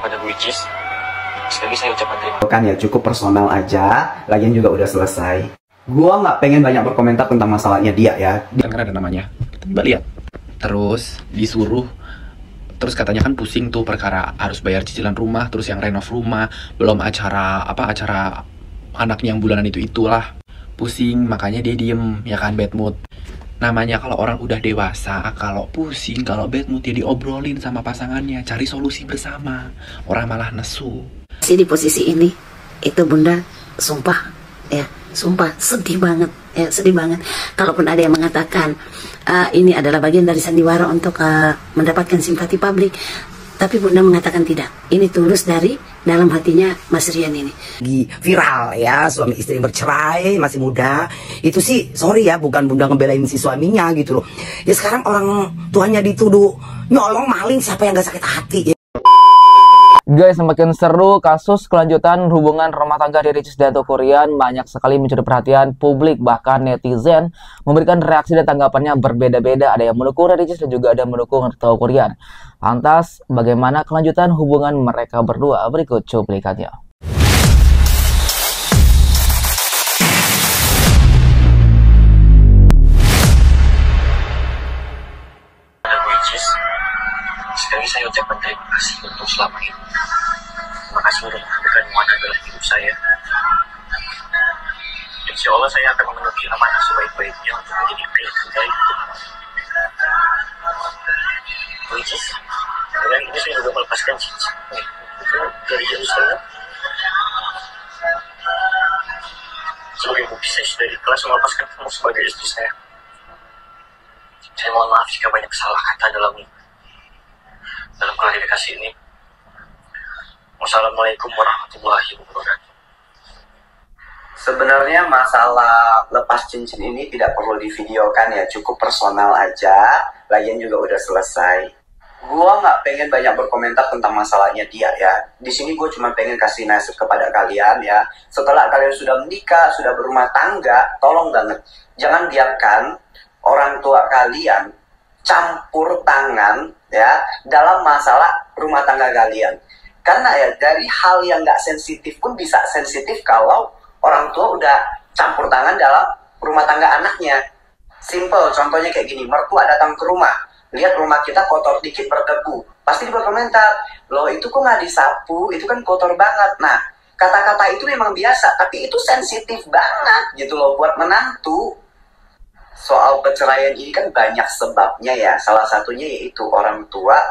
kepada Bu Icis. Sekali saya ucapkan terima kasih. Kan ya cukup personal aja, lagian juga udah selesai. Gua nggak pengen banyak berkomentar tentang masalahnya dia ya. Karena ada namanya. Mbak lihat. Terus disuruh, terus katanya kan pusing tuh perkara harus bayar cicilan rumah, terus yang renov rumah, belum acara anaknya yang bulanan itulah. Pusing, makanya dia diem, ya kan, bad mood. Namanya kalau orang udah dewasa, kalau pusing, kalau bad mood, dia diobrolin sama pasangannya, cari solusi bersama. Orang malah nesu. Di posisi ini, itu Bunda, sumpah, ya, sumpah sedih banget, ya, sedih banget. Kalaupun ada yang mengatakan ini adalah bagian dari sandiwara untuk mendapatkan simpati publik, tapi Bunda mengatakan tidak. Ini tulus dari dalam hatinya Mas Rian ini. Viral ya, suami istri bercerai, masih muda. Itu sih, sorry ya, bukan Bunda ngebelain si suaminya gitu loh. Ya sekarang orang tuanya dituduh nyolong maling, siapa yang gak sakit hati ya. Guys, semakin seru kasus kelanjutan hubungan rumah tangga dari Ricis dan Teuku Ryan banyak sekali mencuri perhatian publik, bahkan netizen memberikan reaksi dan tanggapannya berbeda-beda. Ada yang mendukung Ricis dan juga ada yang mendukung Teuku Ryan. Lantas, bagaimana kelanjutan hubungan mereka berdua? Berikut cuplikannya. Bu Icis, sekali saya ucapkan terima kasih untuk selama ini. Terima kasih sudah memberikan amanah dalam hidup saya. Insya Allah saya akan memenuhi amanah sebaik-baiknya untuk menjadi pria terbaik. Bu Icis, dengan ini saya juga melepaskan cincin itu dari jari saya. Sebagai bukti saya sudah ikhlas melepaskan kamu sebagai istri saya. Saya mohon maaf jika banyak salah kata dalam klarifikasi ini. Wassalamualaikum warahmatullahi wabarakatuh. Sebenarnya masalah lepas cincin ini tidak perlu divideokan ya, cukup personal aja, lagian juga udah selesai. Gua nggak pengen banyak berkomentar tentang masalahnya dia ya. Di sini gue cuma pengen kasih nasihat kepada kalian ya. Setelah kalian sudah menikah, sudah berumah tangga, tolong banget jangan biarkan orang tua kalian campur tangan ya dalam masalah rumah tangga kalian. Karena ya dari hal yang nggak sensitif pun bisa sensitif kalau orang tua udah campur tangan dalam rumah tangga anaknya. Simple, contohnya kayak gini, mertua datang ke rumah, lihat rumah kita kotor dikit berdebu, pasti dia berkomentar, loh itu kok nggak disapu, itu kan kotor banget. Nah, kata-kata itu memang biasa, tapi itu sensitif banget gitu loh buat menantu. Soal perceraian ini kan banyak sebabnya ya, salah satunya yaitu orang tua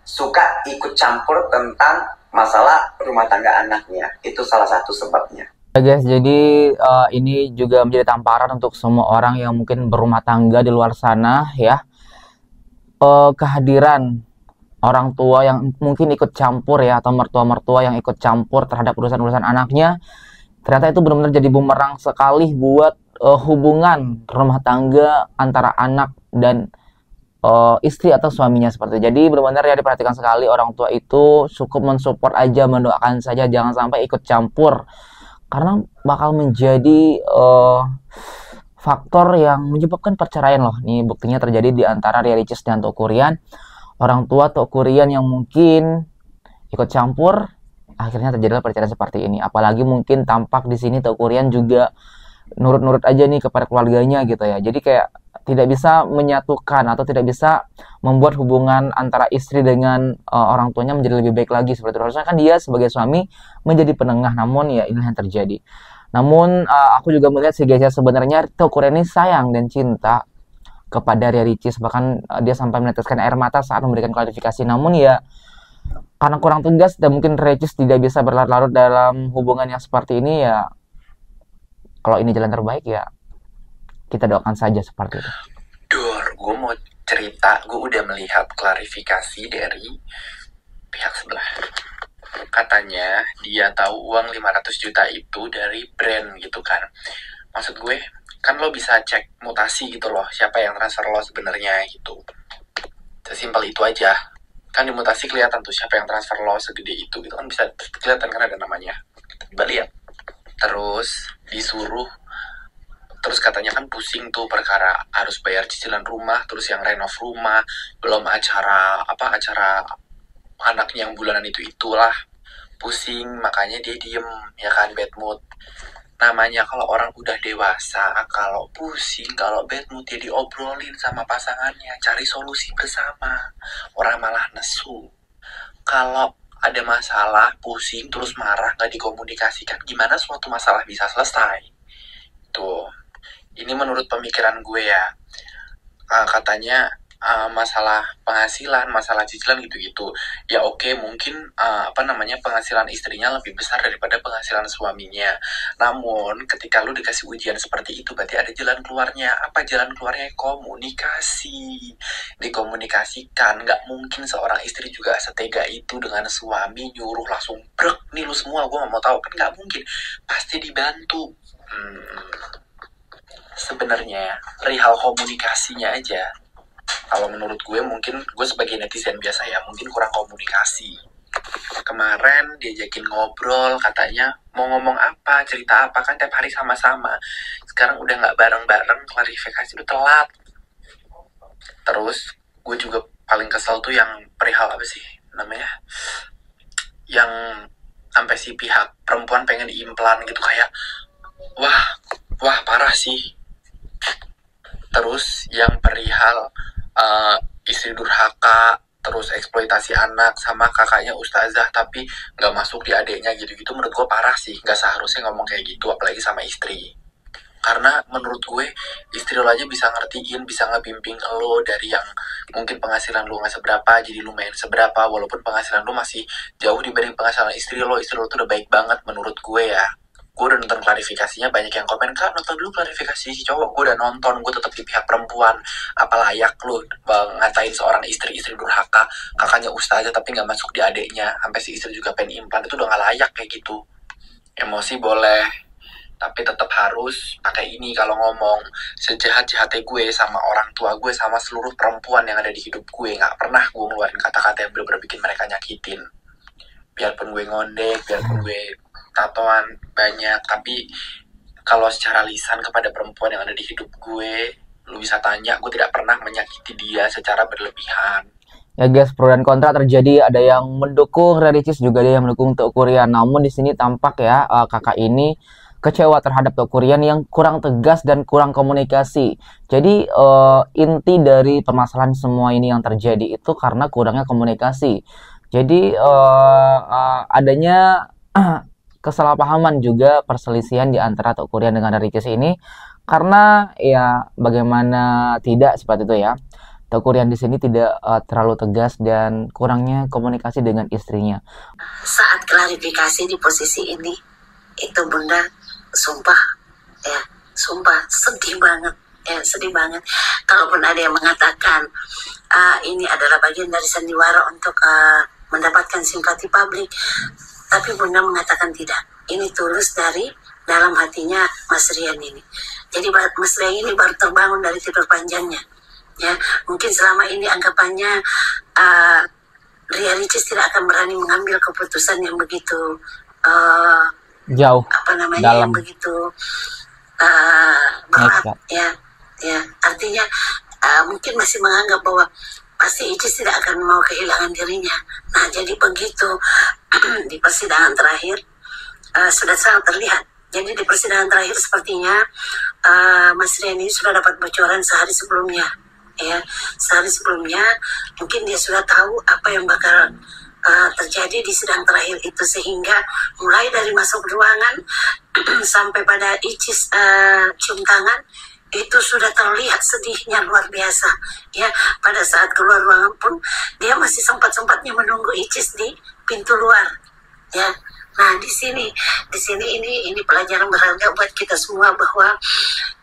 suka ikut campur tentang masalah rumah tangga anaknya. Itu salah satu sebabnya. Ya guys, jadi ini juga menjadi tamparan untuk semua orang yang mungkin berumah tangga di luar sana ya. Kehadiran orang tua yang mungkin ikut campur ya, atau mertua-mertua yang ikut campur terhadap urusan-urusan anaknya, ternyata itu benar-benar jadi bumerang sekali buat hubungan rumah tangga antara anak dan istri atau suaminya seperti itu. Jadi benar-benar ya diperhatikan sekali, orang tua itu cukup mensupport aja, mendoakan saja, jangan sampai ikut campur karena bakal menjadi faktor yang menyebabkan perceraian loh. Nih buktinya terjadi di antara Ricis dan Teuku Ryan. Orang tua Teuku Ryan yang mungkin ikut campur, akhirnya terjadilah perceraian seperti ini. Apalagi mungkin tampak di sini Teuku Ryan juga nurut-nurut aja nih kepada keluarganya gitu ya. Jadi kayak tidak bisa menyatukan atau tidak bisa membuat hubungan antara istri dengan orang tuanya menjadi lebih baik lagi seperti itu. Harusnya kan dia sebagai suami menjadi penengah, namun ya inilah yang terjadi. Namun aku juga melihat si guys, sebenarnya Teuku Ryan ini sayang dan cinta kepada Ricis, bahkan dia sampai meneteskan air mata saat memberikan klarifikasi. Namun ya karena kurang tegas dan mungkin Ricis tidak bisa berlarut-larut dalam hubungan yang seperti ini ya. Kalau ini jalan terbaik ya kita doakan saja seperti itu. Gue mau cerita, gue udah melihat klarifikasi dari pihak sebelah. Katanya dia tahu uang 500 juta itu dari brand gitu kan. Maksud gue, kan lo bisa cek mutasi gitu loh, siapa yang transfer lo sebenarnya gitu. Sesimpel itu aja. Kan di mutasi kelihatan tuh siapa yang transfer lo segede itu gitu kan, bisa kelihatan karena ada namanya. Coba lihat. Terus disuruh, terus katanya kan pusing tuh perkara harus bayar cicilan rumah, terus yang renov rumah, belum acara anaknya yang bulanan itulah pusing, makanya dia diem, ya kan, bad mood. Namanya kalau orang udah dewasa, kalau pusing, kalau bad mood, dia diobrolin sama pasangannya, cari solusi bersama. Orang malah nesu. Kalau ada masalah, pusing, terus marah, nggak dikomunikasikan, gimana suatu masalah bisa selesai? Tuh, ini menurut pemikiran gue ya. Katanya masalah penghasilan, masalah cicilan gitu-gitu. Ya oke, mungkin penghasilan istrinya lebih besar daripada penghasilan suaminya. Namun ketika lu dikasih ujian seperti itu, berarti ada jalan keluarnya. Apa jalan keluarnya? Komunikasi. Dikomunikasikan. Nggak mungkin seorang istri juga setega itu dengan suami nyuruh langsung brek, nih lu semua gue nggak mau tahu, kan nggak mungkin. Pasti dibantu. Sebenarnya perihal komunikasinya aja, kalau menurut gue, mungkin gue sebagai netizen biasa ya, mungkin kurang komunikasi. Kemarin diajakin ngobrol, katanya mau ngomong apa, cerita apa, kan tiap hari sama-sama. Sekarang udah nggak bareng-bareng, klarifikasi udah telat. Terus gue juga paling kesel tuh yang perihal apa sih namanya, yang sampai si pihak perempuan pengen diimplan gitu, kayak wah parah sih. Terus yang perihal istri durhaka, terus eksploitasi anak sama kakaknya ustazah tapi nggak masuk di adiknya gitu-gitu, menurut gue parah sih. Nggak seharusnya ngomong kayak gitu, apalagi sama istri. Karena menurut gue istri lo aja bisa ngertiin, bisa ngebimbing lo dari yang mungkin penghasilan lo nggak seberapa jadi lumayan seberapa, walaupun penghasilan lo masih jauh dibanding penghasilan istri lo tuh udah baik banget menurut gue ya. Gue udah nonton klarifikasinya, banyak yang komen, "Kak, nonton dulu klarifikasi si cowok." Gue udah nonton, gue tetap di pihak perempuan. Apa layak lu ngatain seorang istri durhaka, kakaknya ustazah tapi nggak masuk di adeknya, sampai si istri juga pengen implan, itu udah nggak layak kayak gitu. Emosi boleh, tapi tetap harus pakai ini kalau ngomong. Sejahat-jahatnya gue sama orang tua gue, sama seluruh perempuan yang ada di hidup gue, nggak pernah gue ngeluarin kata-kata yang bener-bener bikin mereka nyakitin. Biarpun gue ngondek, biarpun gue tatoan banyak, tapi kalau secara lisan kepada perempuan yang ada di hidup gue, lu bisa tanya, gue tidak pernah menyakiti dia secara berlebihan. Ya guys, pro dan kontra terjadi. Ada yang mendukung Ricis, juga ada yang mendukung Teuku Ryan. Namun di sini tampak ya kakak ini kecewa terhadap Teuku Ryan yang kurang tegas dan kurang komunikasi. Jadi inti dari permasalahan semua ini yang terjadi itu karena kurangnya komunikasi. Jadi adanya kesalahpahaman juga, perselisihan di antara Teuku Ryan dengan Ricis ini, karena ya bagaimana tidak seperti itu ya. Teuku Ryan di sini tidak terlalu tegas dan kurangnya komunikasi dengan istrinya. Saat klarifikasi di posisi ini, itu Bunda sumpah sedih banget ya, sedih banget. Kalaupun ada yang mengatakan ini adalah bagian dari sandiwara untuk mendapatkan simpati publik, tapi Bunda mengatakan tidak. Ini tulus dari dalam hatinya Mas Rian ini. Jadi Mas Rian ini baru terbangun dari tidur panjangnya. Ya, mungkin selama ini anggapannya Ricis tidak akan berani mengambil keputusan yang begitu jauh, dalam, yang begitu berat. Ya, artinya mungkin masih menganggap bahwa pasti Icis tidak akan mau kehilangan dirinya. Nah, jadi begitu di persidangan terakhir sudah sangat terlihat. Jadi di persidangan terakhir sepertinya Mas Rian ini sudah dapat bocoran sehari sebelumnya. Ya, sehari sebelumnya mungkin dia sudah tahu apa yang bakal terjadi di sidang terakhir itu, sehingga mulai dari masuk ruangan sampai pada Icis cium tangan itu sudah terlihat sedihnya luar biasa. Ya, pada saat keluar ruangan pun dia masih sempat-sempatnya menunggu Icis di pintu luar. Ya, nah di sini ini pelajaran berharga buat kita semua, bahwa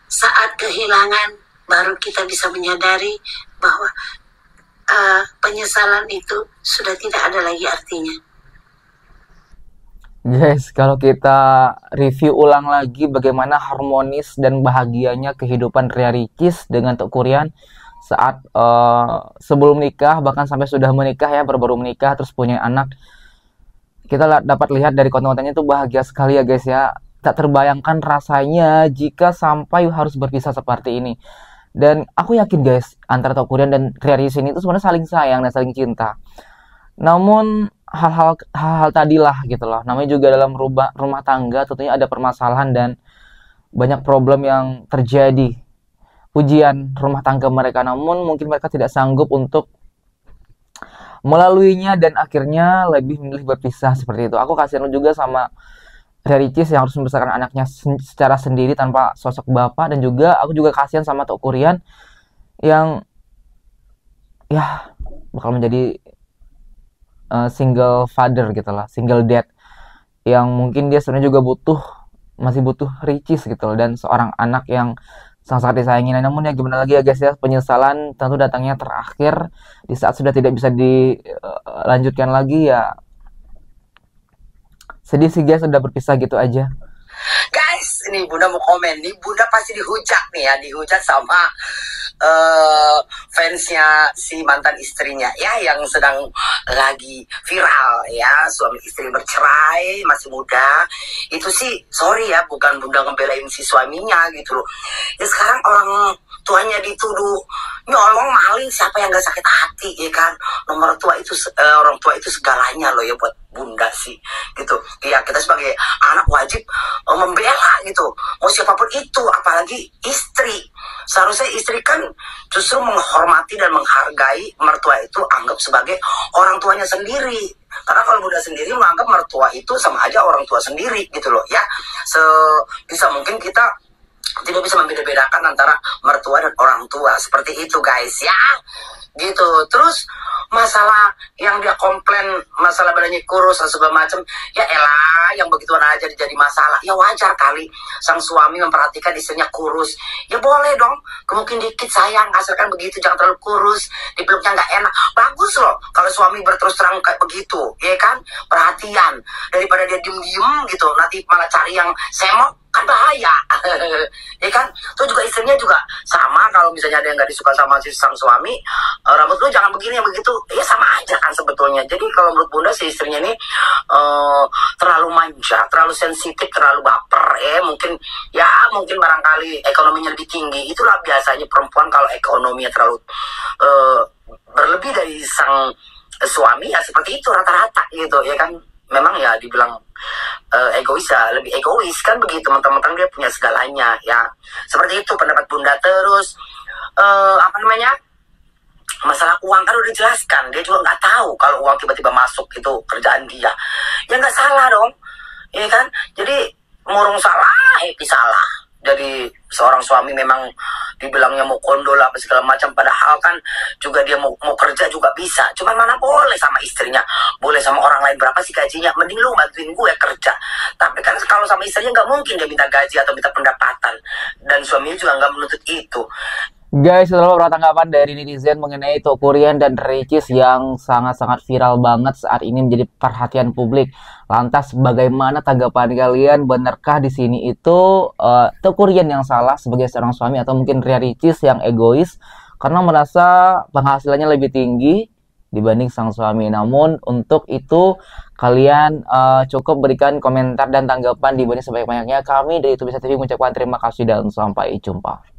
saat kehilangan baru kita bisa menyadari bahwa penyesalan itu sudah tidak ada lagi artinya. Guys, kalau kita review ulang lagi bagaimana harmonis dan bahagianya kehidupan Ricis dengan Teuku Ryan saat sebelum nikah, bahkan sampai sudah menikah ya, baru menikah terus punya anak. Kita dapat lihat dari konten-kontennya itu bahagia sekali ya guys ya. Tak terbayangkan rasanya jika sampai harus berpisah seperti ini. Dan aku yakin guys, antara Teuku Ryan dan Ricis ini itu sebenarnya saling sayang dan saling cinta. Namun hal-hal tadilah gitu loh. Namanya juga dalam rumah tangga tentunya ada permasalahan dan banyak problem yang terjadi. Ujian rumah tangga mereka, namun mungkin mereka tidak sanggup untuk melaluinya dan akhirnya lebih memilih berpisah seperti itu. Aku kasihan juga sama Ricis yang harus membesarkan anaknya secara sendiri tanpa sosok bapak, dan juga aku juga kasihan sama Tok Kurian yang ya bakal menjadi single father gitu lah, single dad, yang mungkin dia sebenarnya juga masih butuh Ricis gitu loh, dan seorang anak yang sangat disayangi. Namun ya gimana lagi ya guys ya, penyesalan tentu datangnya terakhir di saat sudah tidak bisa dilanjutkan lagi ya. Sedih sih guys, udah berpisah gitu aja. Guys, ini Bunda mau komen nih, Bunda pasti dihujat nih ya, dihujat sama fansnya si mantan istrinya ya, yang sedang lagi viral ya, suami istri bercerai, masih muda. Itu sih sorry ya, bukan Bunda ngebelain si suaminya gitu loh. Ya sekarang orang tuanya dituduh nyolong, maling, siapa yang gak sakit hati ya kan? Nomor tua itu orang tua itu segalanya loh ya buat Bunda sih gitu ya. Kita sebagai anak wajib membela gitu, mau siapapun itu, apalagi istri. Seharusnya istri kan justru menghormati dan menghargai mertua itu, anggap sebagai orang tuanya sendiri. Karena kalau Bunda sendiri menganggap mertua itu sama aja orang tua sendiri gitu loh ya. Sebisa mungkin kita tidak bisa membeda-bedakan antara mertua dan orang tua, seperti itu guys ya gitu. Terus masalah yang dia komplain, masalah badannya kurus dan segala macam, ya elah, yang begituan aja jadi masalah. Ya wajar kali sang suami memperhatikan istrinya kurus, ya boleh dong, mungkin dikit sayang, asalkan begitu, jangan terlalu kurus, dipeluknya nggak enak. Bagus loh kalau suami berterus terang kayak begitu ya kan, perhatian, daripada dia diem-diem gitu nanti malah cari yang semok, kan bahaya. Ya kan, tuh juga istrinya juga sama, kalau misalnya ada yang nggak disuka sama si sang suami, rambut lu jangan begini yang begitu, ya sama aja kan sebetulnya. Jadi kalau menurut Bunda si istrinya ini terlalu manja, terlalu sensitif, terlalu baper ya, mungkin barangkali ekonominya lebih tinggi. Itulah biasanya perempuan kalau ekonominya terlalu berlebih dari sang suami, ya seperti itu rata-rata gitu ya kan. Memang ya dibilang egois ya, lebih egois kan begitu, mentang-mentang dia punya segalanya ya, seperti itu pendapat Bunda. Terus masalah uang kan udah dijelaskan, dia juga nggak tahu kalau uang tiba-tiba masuk itu kerjaan dia, ya nggak salah dong ya kan. Jadi murung salah salah. Jadi seorang suami memang dibilangnya mau kondol apa segala macam, padahal kan juga dia mau kerja juga bisa. Cuman mana boleh sama istrinya, boleh sama orang lain. Berapa sih gajinya, mending lu bantuin gue kerja. Tapi kan kalau sama istrinya nggak mungkin dia minta gaji atau minta pendapatan, dan suaminya juga nggak menuntut itu. Guys, setelah beberapa tanggapan dari netizen mengenai Tok Kurian dan Ricis yang sangat-sangat viral banget saat ini menjadi perhatian publik. Lantas bagaimana tanggapan kalian? Benarkah di sini itu Tok Kurian yang salah sebagai seorang suami, atau mungkin Ricis yang egois karena merasa penghasilannya lebih tinggi dibanding sang suami? Namun untuk itu kalian cukup berikan komentar dan tanggapan di bawah sebanyak-banyaknya. Kami dari YouTube Bisa TV mengucapkan terima kasih dan sampai jumpa.